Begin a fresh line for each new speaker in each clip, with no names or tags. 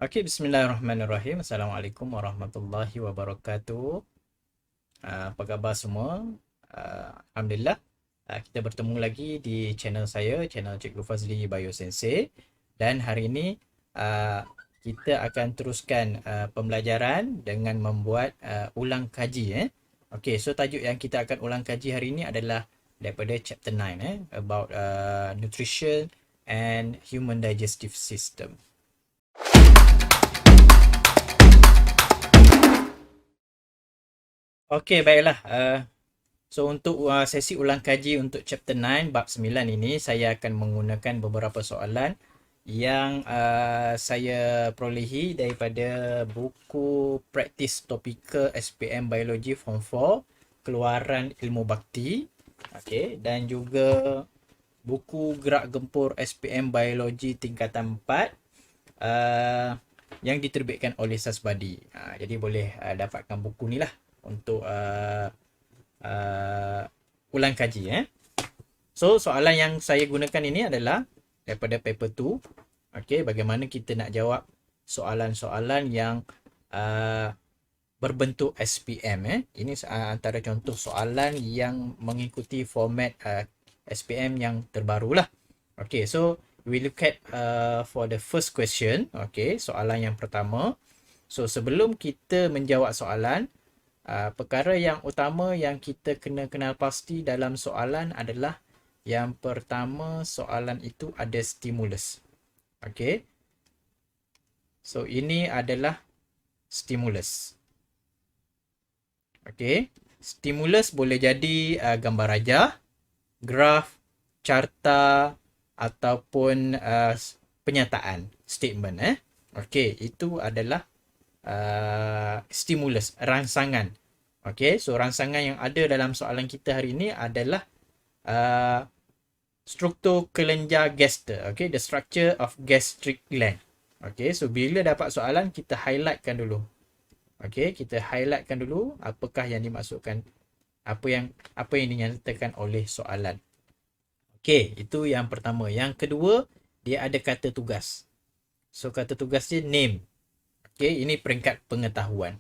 Okey, bismillahirrahmanirrahim. Assalamualaikum warahmatullahi wabarakatuh. Apa khabar semua? Alhamdulillah. Kita bertemu lagi di channel saya, channel Cikgu Fazli Biosensei. Dan hari ini ah, kita akan teruskan pembelajaran dengan membuat ulang kaji. Okey, so tajuk yang kita akan ulang kaji hari ini adalah daripada chapter 9 about nutrition and human digestive system. Okey, baiklah. So untuk sesi ulang kaji untuk chapter 9 bab 9 ini saya akan menggunakan beberapa soalan yang saya perolehi daripada buku Praktis Topikal SPM Biologi Form 4 Keluaran Ilmu Bakti. Okey, dan juga buku Gerak Gempur SPM Biologi tingkatan 4 uh, yang diterbitkan oleh Sasbadi. Jadi boleh dapatkan buku ni lah untuk uh, ulang kaji. So soalan yang saya gunakan ini adalah daripada paper 2. Okey, bagaimana kita nak jawab soalan-soalan yang uh, berbentuk SPM. Ini antara contoh soalan yang mengikuti format SPM yang terbaru lah. Okay, so we look at for the first question. Okay, soalan yang pertama. So sebelum kita menjawab soalan, perkara yang utama yang kita kena kenal pasti dalam soalan adalah yang pertama, soalan itu ada stimulus. Okay, so ini adalah stimulus. Okay, stimulus boleh jadi gambar rajah, graf, carta ataupun penyataan, statement. Okay, itu adalah stimulus, rangsangan. Okay, so rangsangan yang ada dalam soalan kita hari ini adalah struktur kelenjar gaster. Okay, the structure of gastric gland. Okay, so bila dapat soalan, kita highlightkan dulu. Okay, kita highlightkan dulu apakah yang dimaksudkan, apa yang dinyatakan oleh soalan. Okay, itu yang pertama. Yang kedua, dia ada kata tugas. So, kata tugas dia name. Okay, ini peringkat pengetahuan.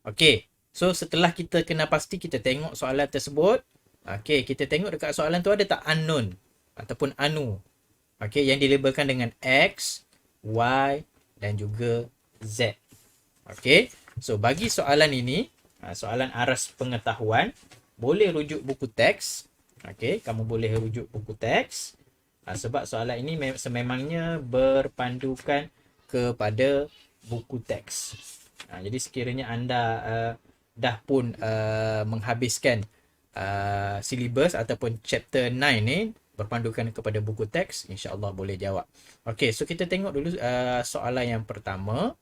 Okay, so setelah kita kena pasti, kita tengok soalan tersebut. Okay, kita tengok dekat soalan tu ada tak unknown ataupun anu. Okay, yang dilabelkan dengan X, Y dan juga Z. Okay, so bagi soalan ini, soalan aras pengetahuan, boleh rujuk buku teks. Okay, kamu boleh rujuk buku teks. Sebab soalan ini sememangnya berpandukan kepada buku teks. Jadi sekiranya anda dah pun menghabiskan silibus ataupun chapter 9 ni berpandukan kepada buku teks, insya-Allah boleh jawab. Okay, so kita tengok dulu soalan yang pertama.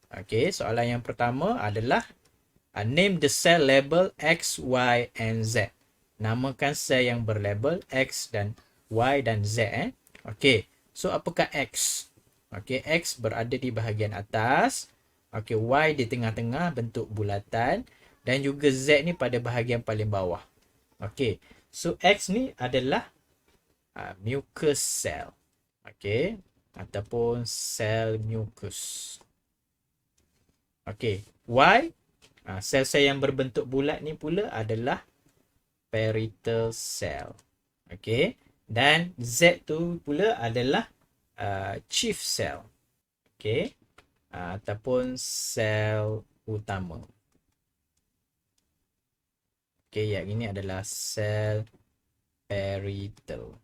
Okay, soalan yang pertama adalah name the cell label X, Y and Z. Namakan sel yang berlabel X dan Y dan Z. Okay, so apakah X? Okay, X berada di bahagian atas. Okay, Y di tengah-tengah bentuk bulatan. Dan juga Z ni pada bahagian paling bawah. Okay, so X ni adalah mucus cell. Okay, ataupun sel mucus. Okey, Y, sel-sel yang berbentuk bulat ni pula adalah parietal cell. Okey, dan Z tu pula adalah chief cell. Okey, ataupun sel utama. Okey, yang ini adalah sel parietal.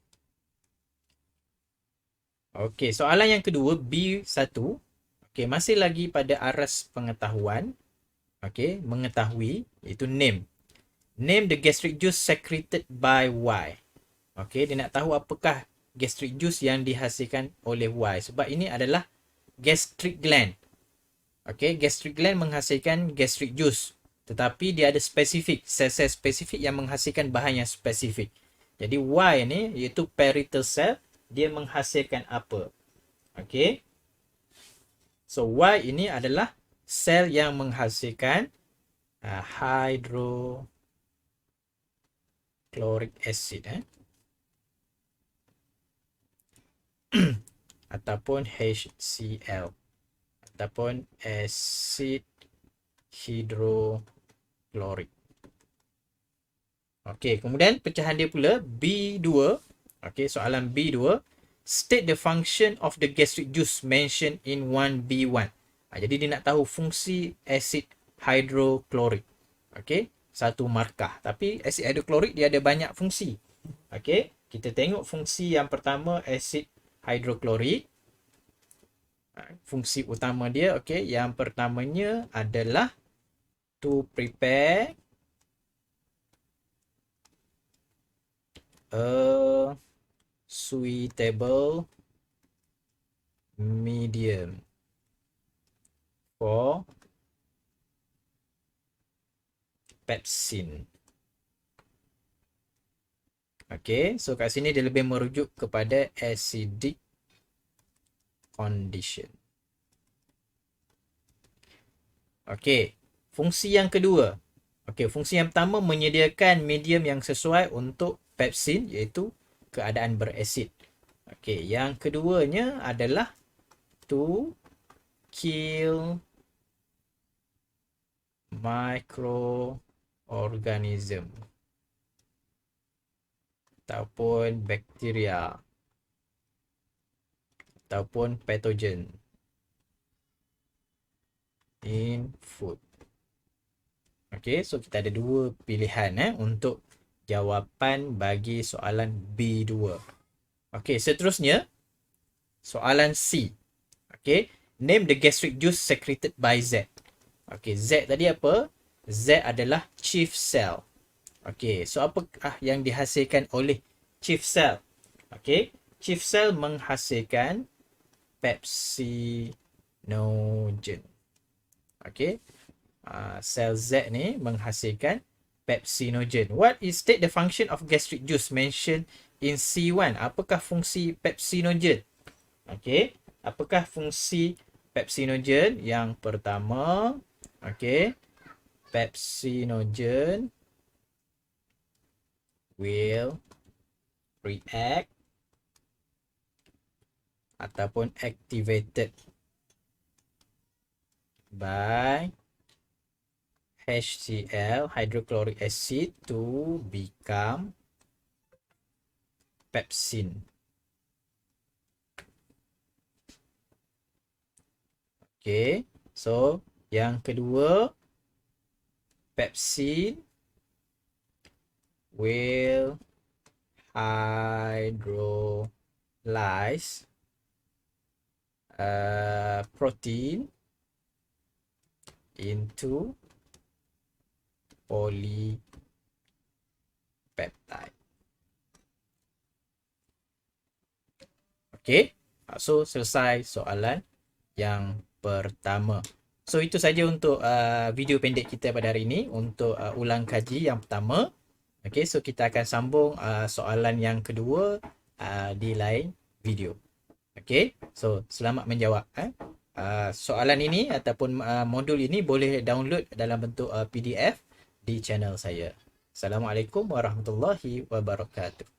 Okey, soalan yang kedua, B1. Okey, masih lagi pada aras pengetahuan. Okey, mengetahui, iaitu name. Name the gastric juice secreted by Y. Okey, dia nak tahu apakah gastric juice yang dihasilkan oleh Y. Sebab ini adalah gastric gland. Okey, gastric gland menghasilkan gastric juice. Tetapi dia ada spesifik, sel-sel spesifik yang menghasilkan bahan yang spesifik. Jadi Y ni, iaitu parietal cell, dia menghasilkan apa? Okey. So, Y ini adalah sel yang menghasilkan hydrochloric acid ataupun HCl ataupun asid hidroklorik. Okey, kemudian pecahan dia pula B2. Okey, soalan B2. State the function of the gastric juice mentioned in 1B1. Jadi dia nak tahu fungsi asid hidroklorik. Okey, satu markah. Tapi asid hidroklorik dia ada banyak fungsi. Okey, kita tengok fungsi yang pertama asid hidroklorik. Fungsi utama dia, okey, yang pertamanya adalah to prepare a suitable medium for pepsin. Okey, so kat sini dia lebih merujuk kepada acidic condition. Okey, fungsi yang kedua. Okey, fungsi yang pertama menyediakan medium yang sesuai untuk pepsin, iaitu keadaan berasid. Okey, yang keduanya adalah to kill microorganism ataupun bakteria ataupun pathogen in food. Okey, so kita ada dua pilihan untuk jawapan bagi soalan B2. Okey, seterusnya soalan C. Okey, name the gastric juice secreted by Z. Okey, Z tadi apa? Z adalah chief cell. Okey, so apakah yang dihasilkan oleh chief cell? Okey, chief cell menghasilkan pepsinogen. Okey, sel Z ni menghasilkan pepsinogen. What is state the function of gastric juice mentioned in C1? Apakah fungsi pepsinogen? Okey, apakah fungsi pepsinogen? Yang pertama, okey, pepsinogen will react ataupun activated by HCl, hydrochloric acid, to become pepsin. Okay, so yang kedua, pepsin will hydrolyze protein into polypeptide. Okay, so selesai soalan yang pertama. So itu saja untuk video pendek kita pada hari ini untuk ulang kaji yang pertama. Okay, so kita akan sambung soalan yang kedua di lain video. Okay, so selamat menjawab. Soalan ini ataupun modul ini boleh download dalam bentuk PDF di channel saya. Assalamualaikum warahmatullahi wabarakatuh.